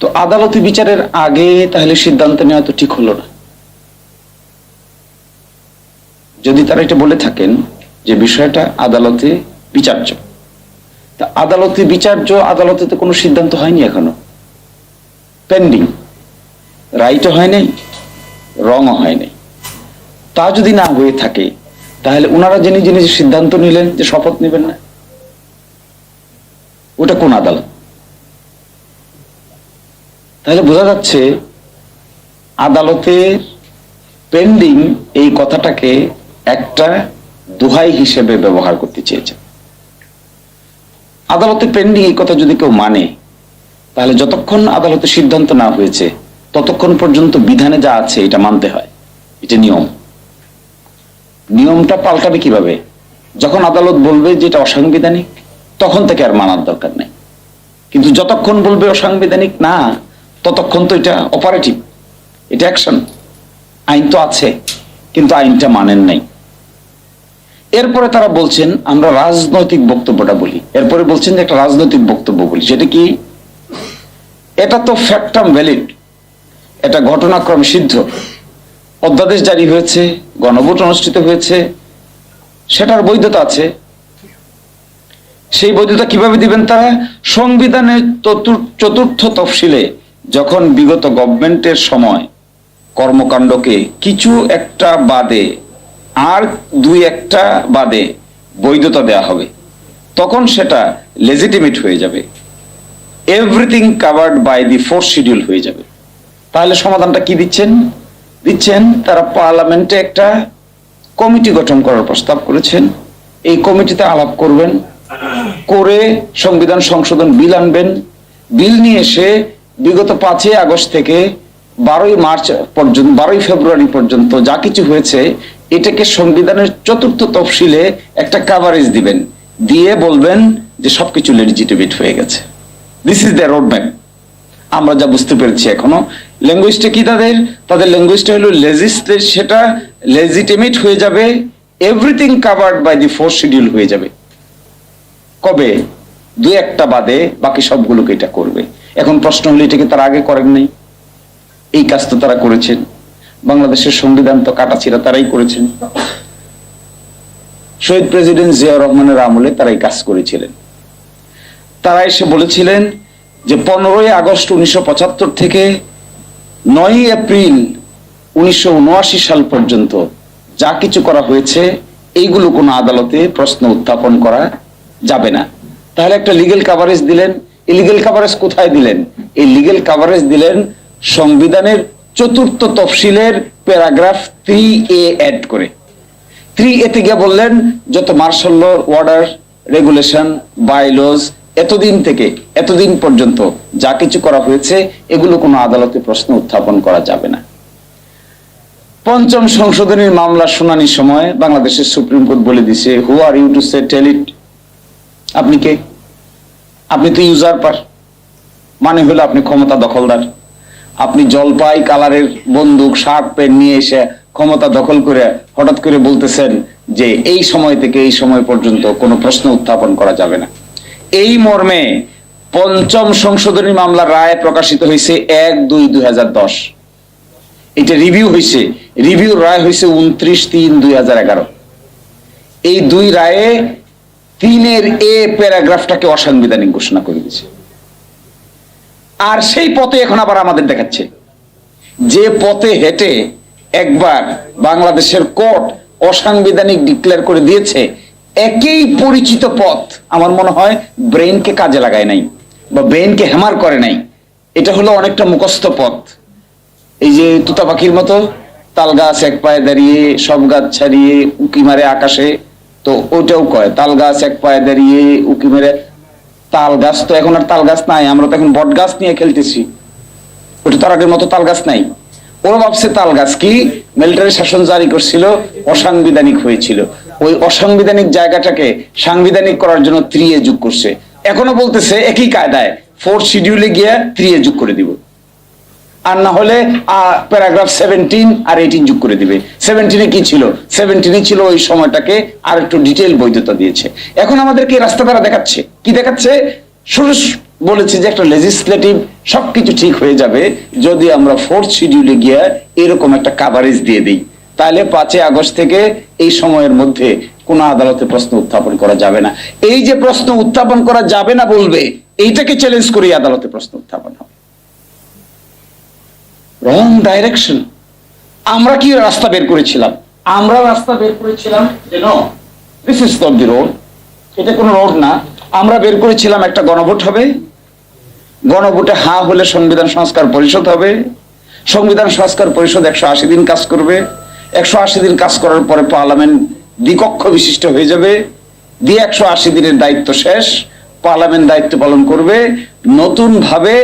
তো আদালতি বিচারের আগে তাহলে সিদ্ধান্ত নেওয়া তো ঠিক হলো না। যদি তারা এটা বলে থাকেন যে বিষয়টা আদালতে বিচার্য, তা আদালতে বিচার্য, আদালতে তো কোনো সিদ্ধান্ত হয়নি, এখনো পেন্ডিং, রাইটও হয় নাই, রংও হয় নাই। তা যদি না হয়ে থাকে তাহলে ওনারা জেনে জেনে যে সিদ্ধান্ত নিলেন যে শপথ নেবেন না, ওটা কোন আদালত? তাহলে বোঝা যাচ্ছে আদালতের পেন্ডিং এই কথাটাকে একটা দোহাই হিসেবে ব্যবহার করতে চেয়েছেন। আদালতে পেন্ডিং এই কথা যদি কেউ মানে, তাহলে যতক্ষণ আদালতে সিদ্ধান্ত না হয়েছে ততক্ষণ পর্যন্ত বিধানে যা আছে এটা মানতে হয়। এটা নিয়ম। নিয়মটা পাল্টাবে কিভাবে? যখন আদালত বলবে যে এটা অসাংবিধানিক, তখন থেকে আর মানার দরকার নেই। কিন্তু যতক্ষণ বলবে অসাংবিধানিক না, ততক্ষণ তো এটা অপারেটিভ, এটা অ্যাকশন। আইন তো আছে, কিন্তু আইনটা মানেন নাই। এরপরে তারা বলছেন আমরা রাজনৈতিক বক্তব্যটা বলি। এরপরে বলছেন যে একটা রাজনৈতিক বক্তব্য বলি। সেটা কি? এটা তো ফ্যাক্টাম ভ্যালিড, এটা ঘটনাক্রমে সিদ্ধ, অধ্যাদেশ জারি হয়েছে, গণভোট অনুষ্ঠিত হয়েছে, সেটার বৈধতা আছে। সেই বৈধতা কিভাবে দিবেন তারা? সংবিধানের চতুর্থ তফসিলে যখন বিগত গভর্নমেন্টের সময় কর্মকাণ্ডকে কিছু একটা বাদে আর দুই একটা বাদে বৈধতা দেয়া হবে, তখন সেটা লেজিটিমেট হয়ে যাবে, everything covered by the fourth schedule হয়ে যাবে। তাহলে সমাধানটা কি দিচ্ছেন? তারা পার্লামেন্টে একটা কমিটি গঠন করার প্রস্তাব করেছেন। এই কমিটিতে আলাপ করবেন, করে সংবিধান সংশোধন বিল আনবেন। বিল নিয়ে এসে বিগত 5ই আগস্ট থেকে 12ই মার্চ পর্যন্ত, 12ই ফেব্রুয়ারি পর্যন্ত যা কিছু হয়েছে এটাকে সংবিধানের চতুর্থ তফসিলে একটা কাভারেজ দিবেন, দিয়ে বলবেন যে সবকিছু লেজিটিমেট হয়ে গেছে। This is the road map. আমরা যা বুঝতে পেরেছি এখনো। ল্যাঙ্গুয়েজটা কি তাদের ল্যাঙ্গুয়েজটা হলো সেটা লেজিটিমেট হয়ে যাবে, everything covered by the fourth schedule হয়ে যাবে। কবে? দুই একটা বাদে বাকি সবগুলোকে এটা করবে। এখন প্রশ্ন হলো এটাকে তারা আগে করেন নাই? এই কাজ তো তারা করেছেন। বাংলাদেশের সংবিধান তো কাটাছিড়া তারাই করেছেন। শহীদ প্রেসিডেন্ট জিয়াউর রহমানের আমলে তারা এই কাজ করেছিলেন। তারা এসে বলেছিলেন যে 15ই আগস্ট 1975 থেকে 9ই এপ্রিল 1979 সাল পর্যন্ত যা কিছু করা হয়েছে এইগুলো কোনো আদালতে প্রশ্ন উত্থাপন করা যাবে না। তাহলে একটা লিগ্যাল কাভারেজ দিলেন। এই লিগ্যাল কাভারেজ কোথায় দিলেন? এই লিগ্যাল কাভারেজ দিলেন সংবিধানের চতুর্থ তফসিলের প্যারাগ্রাফ 3A অ্যাড করে। 3A তে গিয়ে বললেন যত মার্শাল ল, অর্ডার, রেগুলেশন, বাইলজ এতদিন থেকে এতদিন পর্যন্ত যা কিছু করা হয়েছে এগুলো কোনো আদালতে প্রশ্ন উত্থাপন করা যাবে না। পঞ্চম সংশোধনীর মামলার শুনানির সময় বাংলাদেশের সুপ্রিম কোর্ট বলে দিছে, হু আর ইউ টু সে টেল ইট? আপনি কে? আপনি তো ইউজারপার, মানে হলো আপনি ক্ষমতা দখলদার। আপনি জলপাই কালারের বন্দুক, শার্ট, পেন নিয়ে এসে ক্ষমতা দখল করে হঠাৎ করে বলতেছেন যে এই সময় থেকে এই সময় পর্যন্ত কোনো প্রশ্ন উত্থাপন করা যাবে না। এই মর্মে পঞ্চম সংশোধনী মামলার রায় প্রকাশিত হয়েছে 1/2/2010। এটা রিভিউ হয়েছে, রিভিউর রায় হয়েছে 29/3/2011। এই দুই রায়ে 3-এর A প্যারাগ্রাফটাকে অসাংবিধানিক ঘোষণা করে দিয়েছে। আর সেই পথে এখন আবার আমাদের দেখাচ্ছে, যে পথে হেঁটে একবার বাংলাদেশের কোর্ট অসাংবিধানিক ডিক্লেয়ার করে দিয়েছে, একই পরিচিত পথ আমার মনে হয় ব্রেইনকে কাজে লাগায় নাই বা ব্রেইনকে হ্যামার করে নাই। এটা হলো অনেকটা মুখস্থ পথ। এই যে তুতা পাখির মতো তাল গাছ এক পায়ে দাঁড়িয়ে সব গাছ ছাড়িয়ে উকি মারে আকাশে, তো ওটাও কয় তাল গাছ এক পায়ে দাঁড়িয়ে উকি মেরে। তাল গাছ তো এখন আর তাল গাছ নাই, আমরা তো এখন বট গাছ নিয়ে খেলতেছি। ওটা তার আগের মতো তাল গাছ নাই। ওরা ভাবছে তাল গাছ কি মিলিটারি শাসন জারি করছিল, অসাংবিধানিক হয়েছিল। ওই অসাংবিধানিক জায়গাটাকে সাংবিধানিক করার জন্য 3A যোগ করছে। এখনো বলতেছে একই কায়দায় 4th শিডিউলে গিয়ে 3A যোগ করে দিব, আর না হলে প্যারাগ্রাফ 17 আর 18 যোগ করে দিবে। 17-এ কি ছিল? 17-এ ছিল ওই সময়টাকে আর একটু ডিটেইল বৈধতা দিয়েছে। এখন আমাদেরকে রাস্তা তারা দেখাচ্ছে, কি দেখাচ্ছে? বলেছে যে একটা লেজিসলেটিভ সবকিছু ঠিক হয়ে যাবে যদি আমরা 4th শিডিউলে গিয়ে এরকম একটা কাভারেজ দিয়ে দিই, তাহলে 5ই আগস্ট থেকে এই সময়ের মধ্যে কোন আদালতে প্রশ্ন উত্থাপন করা যাবে না। এই যে প্রশ্ন উত্থাপন করা যাবে না বলবে, এইটাকে চ্যালেঞ্জ করে আদালতে প্রশ্ন উত্থাপন হবে। রং ডাইরেকশন। আমরা কি রাস্তা বের করেছিলাম? আমরা রাস্তা বের করেছিলাম যে no, this is not the road, এটা কোনো রোড না। আমরা বের করেছিলাম একটা গণভোট হবে, গণভোটে হ্যাঁ হলে সংবিধান সংস্কার পরিষদ হবে, সংবিধান সংস্কার পরিষদ 180 দিন কাজ করবে, 180 দিন কাজ করার পরে পার্লামেন্ট দ্বিকক্ষ বিশিষ্ট হয়ে যাবে, দিয়ে 180 দিনের দায়িত্ব শেষ, পার্লামেন্ট দায়িত্ব পালন করবে। নতুন ভাবে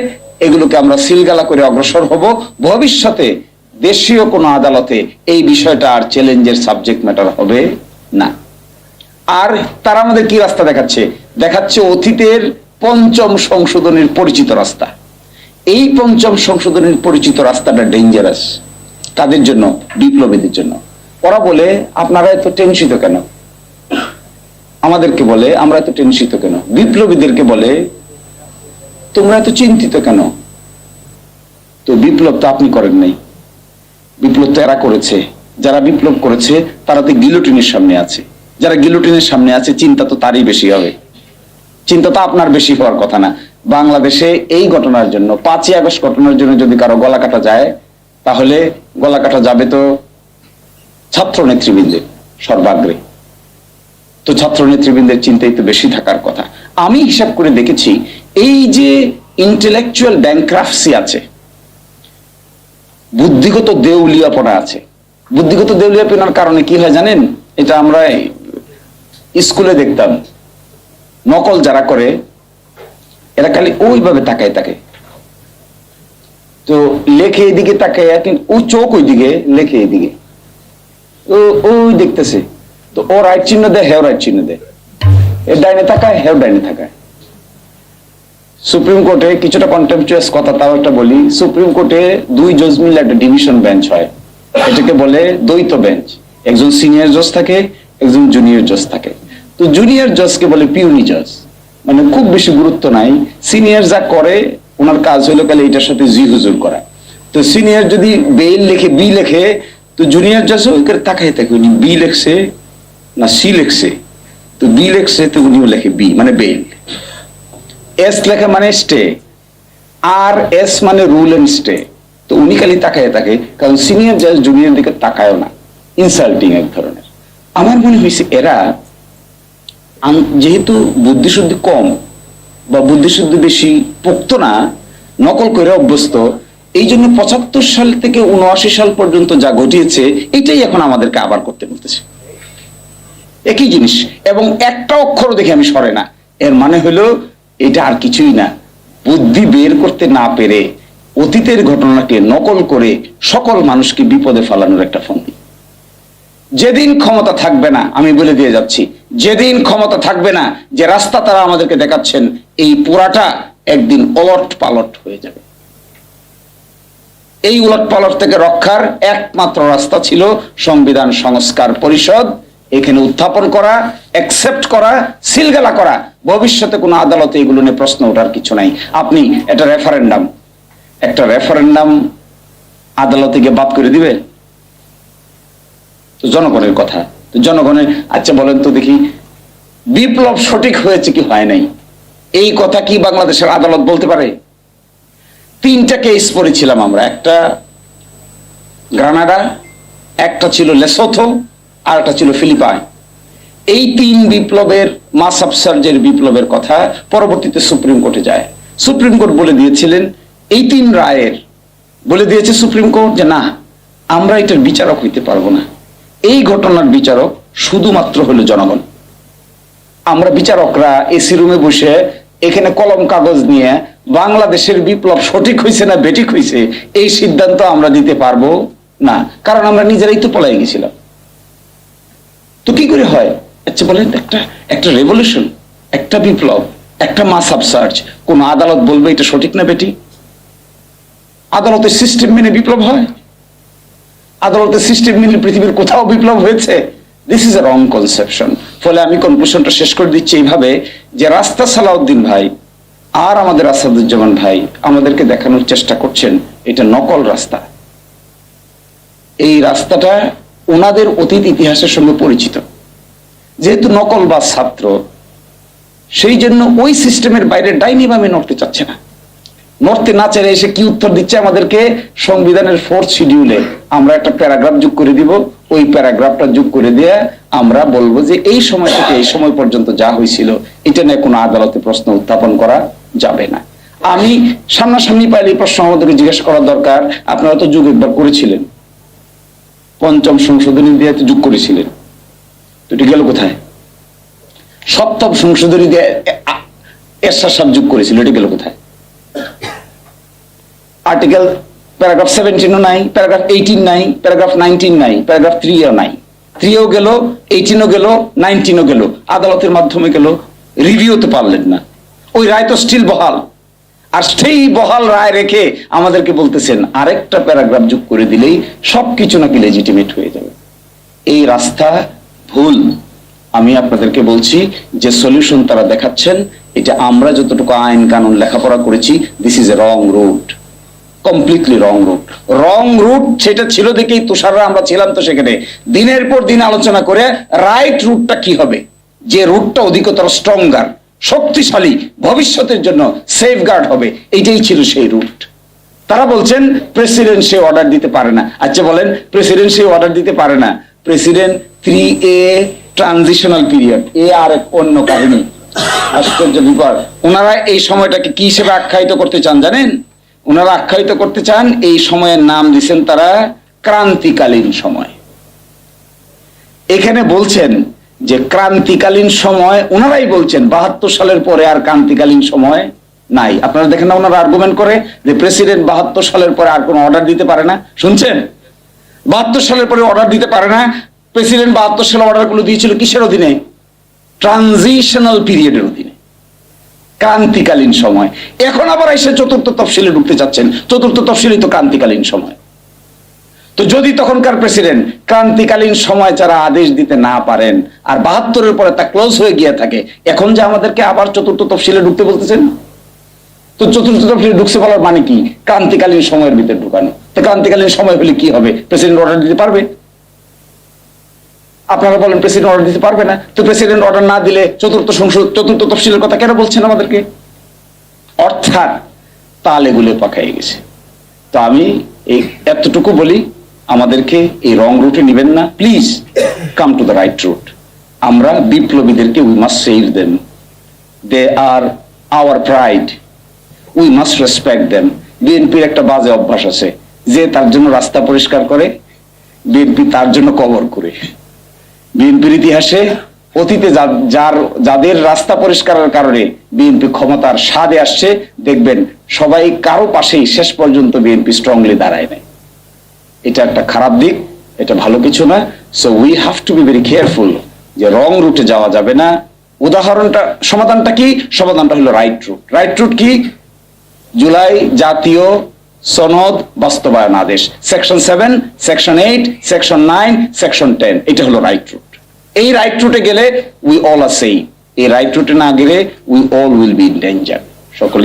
এগুলোকে আমরা সিলগালা করে অগ্রসর হব। ভবিষ্যতে দেশীয় কোনো আদালতে এই বিষয়টা আর চ্যালেঞ্জের সাবজেক্ট ম্যাটার হবে না। আর তারা আমাদের কি রাস্তা দেখাচ্ছে? দেখাচ্ছে অতীতের 5ম সংশোধনীর পরিচিত রাস্তা। এই 5ম সংশোধনীর পরিচিত রাস্তাটা ডেঞ্জারাস তাদের জন্য, বিপ্লবীদের জন্য। ওরা বলে আপনারা এত টেনশিত কেন? আমাদেরকে বলে আমরা এত টেনশিত কেন? বিপ্লবীদেরকে বলে তোমরা এত চিন্তিত কেন? তো বিপ্লব তো আপনি করেন নাই, বিপ্লব তো এরা করেছে। যারা বিপ্লব করেছে তারা তো গিলোটিনের সামনে আছে। যারা গিলোটিনের সামনে আছে চিন্তা তো তারই বেশি হবে, চিন্তা তো আপনার বেশি হওয়ার কথা না। বাংলাদেশে এই ঘটনার জন্য, 5ই আগস্ট ঘটনার জন্য যদি কারো গলা কাটা যায়, তাহলে গলা কাটা যাবে তো ছাত্র নেতৃবৃন্দের সর্বাগ্রে। তো ছাত্র নেতৃবৃন্দের চিন্তাই তো বেশি থাকার কথা। আমি হিসাব করে দেখেছি এই যে ইন্টেলেকচুয়াল ব্যাংক্রাফসি আছে, বুদ্ধিগত দেউলিয়াপনা আছে। বুদ্ধিগত দেউলিয়াপনার কারণে কি হয় জানেন? এটা আমরা স্কুলে দেখতাম, নকল যারা করে এরা খালি ওইভাবে তাকায় থাকে, তো লেখে এদিকে তাকায়, কিন্তু ও চোখ ওইদিকে, লেখে এদিকে, ওই দেখতেছে। তো ও রাইট চিহ্ন দেয়, হেও রাইট চিহ্ন দেয়, এর ডাইনে তাকায়, হেও ডাইনে তাকায়। সুপ্রিম কোর্টে কিছুটা কন্টেম্পচুয়াস কথা তাও একটা বলি, সুপ্রিম কোর্টে 2 জজ মিলে একটা ডিভিশন বেঞ্চ হয়, এটাকে বলে দ্বৈত বেঞ্চ। একজন সিনিয়র জজ থাকে, একজন জুনিয়র জজ থাকে। তো জুনিয়র জজকে বলে পিউনি জজ, মানে খুব বেশি গুরুত্ব নাই। সিনিয়র যা করে ওনার কাজ হলো কালে এটার সাথে জি হুজুর করা। তো সিনিয়র যদি বেল লেখে, বি লেখে, তো জুনিয়র জজ ওই করে তাকাই থাকে, উনি বি লেখছে না সি লেখছে। তো বি লেখছে তো উনিও লেখে বি, মানে বেল। এস লেখা মানে স্টে, আর এস মানে রুল এন্ড স্টে। তো উনি খালি তাকায় থাকে, কারণ সিনিয়র জাজ জুনিয়র দিকে তাকায়ও না, ইনসাল্টিং এক ধরনের। আমার মনে হয়েছে এরা যেহেতু বুদ্ধিশুদ্ধি কম বা বুদ্ধিশুদ্ধি বেশি পোক্ত না, নকল করে অভ্যস্ত, এই জন্য 75 সাল থেকে 79 সাল পর্যন্ত যা ঘটিয়েছে এটাই এখন আমাদেরকে আবার করতে বলতেছে, একই জিনিস। এবং একটা অক্ষর দেখে আমি সরে না, এর মানে হলো এটা আর কিছুই না, বুদ্ধি বের করতে না পেরে অতীতের ঘটনাকে নকল করে সকল মানুষকে বিপদে ফেলানোর একটা ফন্দি। যেদিন ক্ষমতা থাকবে না, আমি বলে দিয়ে যাচ্ছি, যেদিন ক্ষমতা থাকবে না, যে রাস্তা তারা আমাদেরকে দেখাচ্ছেন, এই পুরাটা একদিন ওলট পালট হয়ে যাবে। এই উলট পালট থেকে রক্ষার একমাত্র রাস্তা ছিল সংবিধান সংস্কার পরিষদ, এখানে উত্থাপন করা, অ্যাকসেপ্ট করা, সিলগালা করা। ভবিষ্যতে কোনো আদালতে এগুলো নিয়ে প্রশ্ন ওঠার কিছু নাই। আপনি একটা রেফারেন্ডাম আদালতে গিয়ে বাদ করে দিবে? তো জনগণের কথা, তো জনগণের, আচ্ছা বলেন তো দেখি, বিপ্লব সঠিক হয়েছে কি হয় নাই, এই কথা কি বাংলাদেশের আদালত বলতে পারে? 3টা কেস পড়েছিলাম আমরা, একটা গ্রানাডা, একটা ছিল লেসোথো, আর একটা ছিল ফিলিপাইন। এই 3 বিপ্লবের, মাস আপসার্জের বিপ্লবের কথা পরবর্তীতে সুপ্রিম কোর্টে যায়। সুপ্রিম কোর্ট বলে দিয়েছিলেন, এই 3 রায়ের বলে দিয়েছে সুপ্রিম কোর্ট যে না, আমরা এটার বিচারক হইতে পারবো না, এই ঘটনার বিচারক শুধুমাত্র হলো জনগণ। আমরা বিচারকরা এসি রুমে বসে এখানে কলম কাগজ নিয়ে বাংলাদেশের বিপ্লব সঠিক হয়েছে না বেঠিক হয়েছে এই সিদ্ধান্ত আমরা দিতে পারবো না, কারণ আমরা নিজেরাই তো পলাই গেছিলাম। তো কি করে হয়? আচ্ছা বলেন, একটা রেভলিউশন, একটা বিপ্লব, একটা মাস আপসার্জ, কোন আদালত বলবে এটা সঠিক না বেঠিক? আদালতের সিস্টেম মেনে বিপ্লব হয়? আদালতের সিস্টেম মেনে পৃথিবীর কোথাও বিপ্লব হয়েছে? This is a wrong conception. ফলে আমি কনক্লুশনটা শেষ করে দিচ্ছি এইভাবে যে রাস্তা সালাউদ্দিন ভাই আর আমাদের আসাদুজ্জামান ভাই আমাদেরকে দেখানোর চেষ্টা করছেন এটা নকল রাস্তা। এই রাস্তাটা ওনাদের অতীত ইতিহাসের সঙ্গে পরিচিত। যেহেতু নকল বা ছাত্র, সেই জন্য ওই সিস্টেমের বাইরে ডাইনি বামে নড়তে চাচ্ছে না। নড়তে না চাইলে এসে কি উত্তর দিচ্ছে আমাদেরকে? সংবিধানের 4th শিডিউলে আমরা একটা প্যারাগ্রাফ যোগ করে দিব, ওই প্যারাগ্রাফটা যোগ করে দিয়ে আমরা বলবো যে এই সময় থেকে এই সময় পর্যন্ত যা হয়েছিল এটা নিয়ে কোনো আদালতে প্রশ্ন উত্থাপন করা যাবে না। আমি সামনাসামনি পাইলে এই প্রশ্ন আমাদেরকে জিজ্ঞেস করা দরকার। আপনারা তো যোগ একবার করেছিলেন, 5ম সংশোধনী দিয়ে যোগ করেছিলেন, তো এটা গেল কোথায়? 7ম সংশোধনী দিয়ে এরশাদ সাহেব যোগ করেছিল, এটা গেল কোথায়? আর্টিকেল প্যারাগ্রাফ 17 নাই, প্যারাগ্রাফ 18 নাই, প্যারাগ্রাফ 19 নাই, প্যারাগ্রাফ 3 নাই। 3ও গেল, 18ও গেল, 19ও গেল, আদালতের মাধ্যমে গেল, রিভিউতে পারলেন না। ওই রায় তো স্টিল বহাল। আর সেই বহাল রায় রেখে আমাদেরকে বলতেছেন আরেকটা প্যারাগ্রাফ যোগ করে দিলেই সবকিছু নাকি লেজিটিমেট হয়ে যাবে। এই রাস্তা ভুল। আমি আপনাদেরকে বলছি যে সলিউশন তারা দেখাচ্ছেন, এটা আমরা যতটুকু আইন কানুন লেখাপড়া করেছি, this is a wrong route, completely wrong route. Wrong route সেটা ছিল দেখেই তুষাররা আমরা ছিলাম তো সেখানে দিনের পর দিন আলোচনা করে রাইট রুটটা কি হবে, যে রুটটা অধিকতর স্ট্রঙ্গার, শক্তিশালী, ভবিষ্যতের জন্য সেফগার্ড হবে, এইটাই ছিল সেই রুট। তারা বলছেন প্রেসিডেন্ট সে অর্ডার দিতে পারে না। আচ্ছা বলেন, প্রেসিডেন্ট সে অর্ডার দিতে পারে না, প্রেসিডেন্ট 3A ট্রানজিশনাল পিরিয়ড, এ আর এক অন্য কাহিনী। আশ্চর্য ব্যাপার। ওনারা এই সময়টাকে কি হিসেবে আখ্যায়িত করতে চান জানেন? ওনারা আখ্যায়িত করতে চান, এই সময়ের নাম দিচ্ছেন তারা ক্রান্তিকালীন সময়। এখানে বলছেন যে ক্রান্তিকালীন সময়, ওনারাই বলছেন 72 সালের পরে আর ক্রান্তিকালীন সময় নাই। আপনারা দেখেন না, ওনারা আর্গুমেন্ট করে যে প্রেসিডেন্ট 72 সালের পরে আর কোনো অর্ডার দিতে পারে না। শুনছেন? 72 সালের পরে অর্ডার দিতে পারে না। প্রেসিডেন্ট 72 সালে অর্ডার গুলো দিয়েছিল কিসের অধীনে? ট্রানজিশনাল পিরিয়ডের অধীনে, ক্রান্তিকালীন সময়। এখন আবার এসে 4র্থ তফসিলে ঢুকতে চাচ্ছেন। 4র্থ তফসিলই তো ক্রান্তিকালীন সময়। তো যদি তখনকার প্রেসিডেন্ট ক্রান্তিকালীন সময় যারা আদেশ দিতে না পারেন আর 72-এর পরে তা ক্লোজ হয়ে গিয়ে থাকে, এখন যে আমাদেরকে আবার 4র্থ তফসিলে ঢুকতে বলতেছেন, তো 4র্থ তফসিলে ঢুকছে বলার মানে কি? ক্রান্তিকালীন সময়ের ভিতরে ঢুকানো। তো ক্রান্তিকালীন সময় হলে কি হবে? প্রেসিডেন্ট অর্ডার দিতে পারবে? আপনারা বলেন প্রেসিডেন্ট অর্ডার দিতে পারবে না। তো প্রেসিডেন্ট অর্ডার না দিলে 4র্থ তফসিলের কথা কেন বলছেন আমাদেরকে? অর্থাৎ তালে গুলে পাকাই গেছে। তো আমি এই এতটুকু বলি, আমাদেরকে এই রং রুটে নিবেন না, please come to the right route. আমরা বিপ্লবীদেরকে we must save them, they are our pride, we must respect them. বিএনপির একটা বাজে অভ্যাস আছে, যে তার জন্য রাস্তা পরিষ্কার করে, বিএনপি তার জন্য কবর করে। বিএনপির ইতিহাসে অতীতে যাদের রাস্তা পরিষ্কারের কারণে বিএনপি ক্ষমতার স্বাদে আসছে, দেখবেন সবাই কারো পাশেই শেষ পর্যন্ত বিএনপি স্ট্রংলি দাঁড়ায় নাই। এটা একটা খারাপ দিক, এটা ভালো কিছু না। So we have to be very careful যে রং রুটে যাওয়া যাবে না। উদাহরণটা, সমাধানটা কি? সমাধানটা হলো রাইট রুট। রাইট রুট কি? জুলাই জাতীয় সনদ বাস্তবায়ন আদেশ, সেকশন 7, সেকশন 8, সেকশন 9, সেকশন 10, এটা হলো রাইট রুট। এই রাইট রুটে গেলে উই অল আর সেই, এই রাইট রুটে না গেলে we all will be in danger. সকলেই